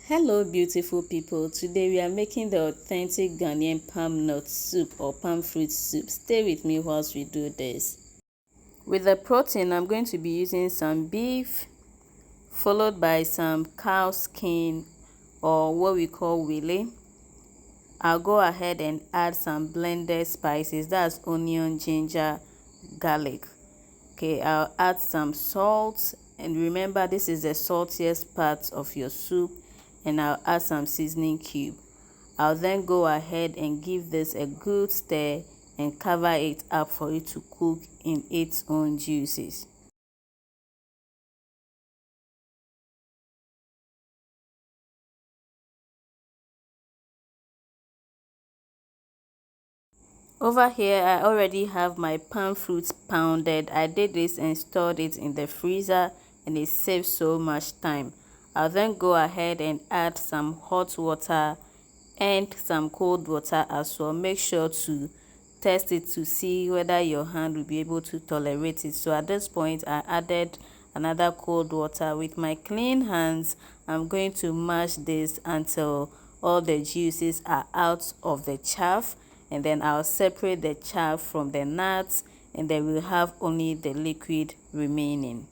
Hello beautiful people, today we are making the authentic Ghanaian palmnut soup or palm fruit soup. Stay with me whilst we do this. With the protein, I'm going to be using some beef followed by some cow skin or what we call wile. I'll go ahead and add some blended spices, that's onion, ginger, garlic. Okay, I'll add some salt, and remember this is the saltiest part of your soup, and I'll add some seasoning cube. I'll then go ahead and give this a good stir and cover it up for it to cook in its own juices. Over here, I already have my palm fruits pounded. I did this and stored it in the freezer, and it saves so much time. I'll then go ahead and add some hot water and some cold water as well. Make sure to test it to see whether your hand will be able to tolerate it. So at this point, I added another cold water. With my clean hands, I'm going to mash this until all the juices are out of the chaff, and then I'll separate the chaff from the nuts, and then we'll have only the liquid remaining.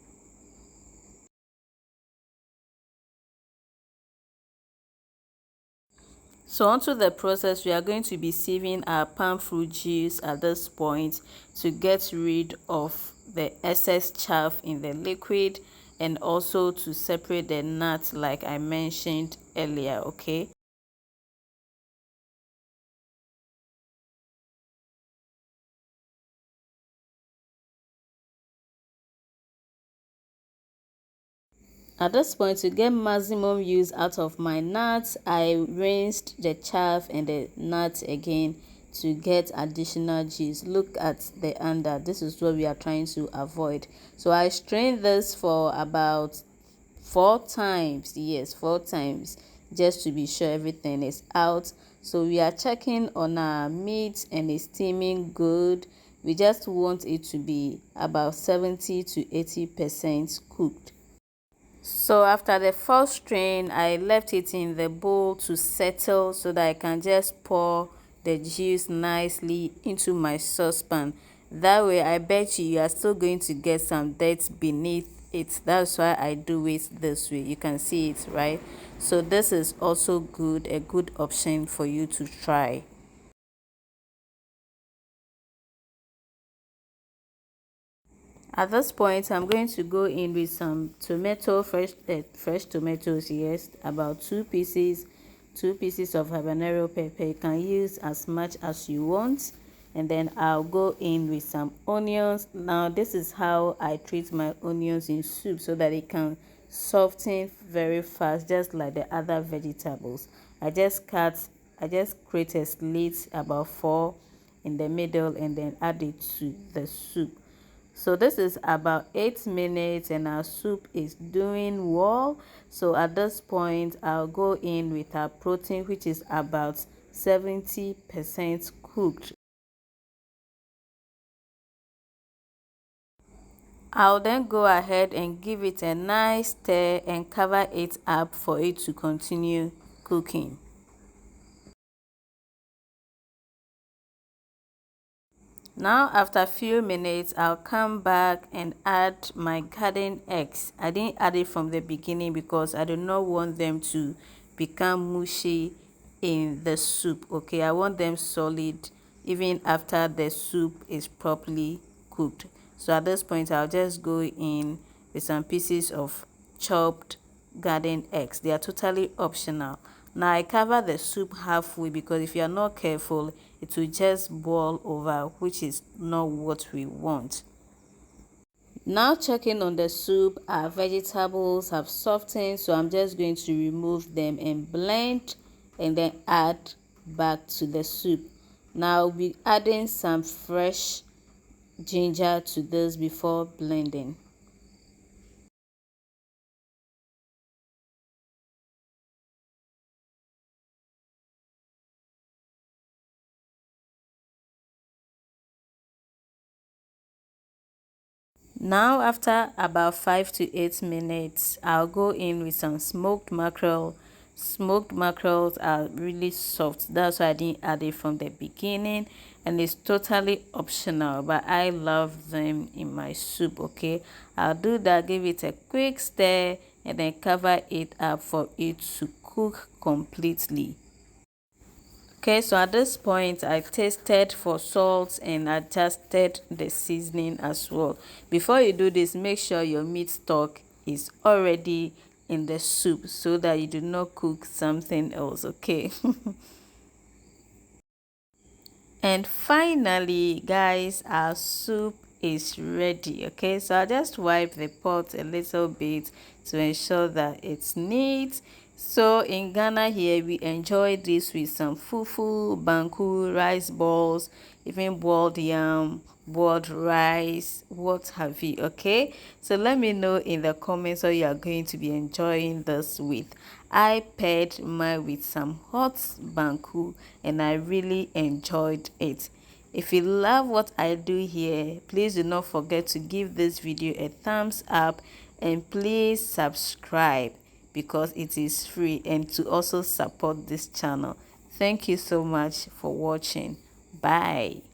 So onto the process, we are going to be sieving our palm fruit juice at this point to get rid of the excess chaff in the liquid, and also to separate the nuts like I mentioned earlier. Okay. At this point, to get maximum use out of my nuts, I rinsed the chaff and the nuts again to get additional juice. Look at the under. This is what we are trying to avoid. So I strained this for about 4 times. Yes, 4 times, just to be sure everything is out. So we are checking on our meat and it's steaming good. We just want it to be about 70 to 80% cooked. So after the first strain, I left it in the bowl to settle so that I can just pour the juice nicely into my saucepan. That way, I bet you are still going to get some dirt beneath it. That's why I do it this way. You can see it, right? So this is also good, a good option for you to try. At this point, I'm going to go in with some fresh tomatoes. Yes, about 2 pieces, 2 pieces of habanero pepper. You can use as much as you want, and then I'll go in with some onions. Now, this is how I treat my onions in soup so that it can soften very fast, just like the other vegetables. I just create a slit about 4 in the middle, and then add it to the soup. So this is about 8 minutes and our soup is doing well. So at this point, I'll go in with our protein, which is about 70% cooked. I'll then go ahead and give it a nice stir and cover it up for it to continue cooking. Now after a few minutes, I'll come back and add my garden eggs. I didn't add it from the beginning because I do not want them to become mushy in the soup. Okay, I want them solid even after the soup is properly cooked. So at this point, I'll just go in with some pieces of chopped garden eggs. They are totally optional. Now I cover the soup halfway because if you are not careful, it will just boil over, which is not what we want. Now checking on the soup, our vegetables have softened, so I'm just going to remove them and blend, and then add back to the soup. Now I'll be adding some fresh ginger to this before blending. Now after about 5 to 8 minutes, I'll go in with some smoked mackerel Smoked mackerels are really soft. That's why I didn't add it from the beginning, and it's totally optional, but I love them in my soup. Okay, I'll do that, give it a quick stir, and then cover it up for it to cook completely. Okay, so at this point I tasted for salt and adjusted the seasoning as well. Before you do this, make sure your meat stock is already in the soup so that you do not cook something else. Okay. And finally, guys, our soup is ready. Okay, so I just wipe the pot a little bit to ensure that it's neat. So in Ghana here, we enjoy this with some fufu, banku, rice balls, even boiled yam, boiled rice, what have you. Okay, so let me know in the comments what you are going to be enjoying this with. I paired mine with some hot banku and I really enjoyed it. If you love what I do here, please do not forget to give this video a thumbs up and please subscribe because it is free, and to also support this channel. Thank you so much for watching. Bye.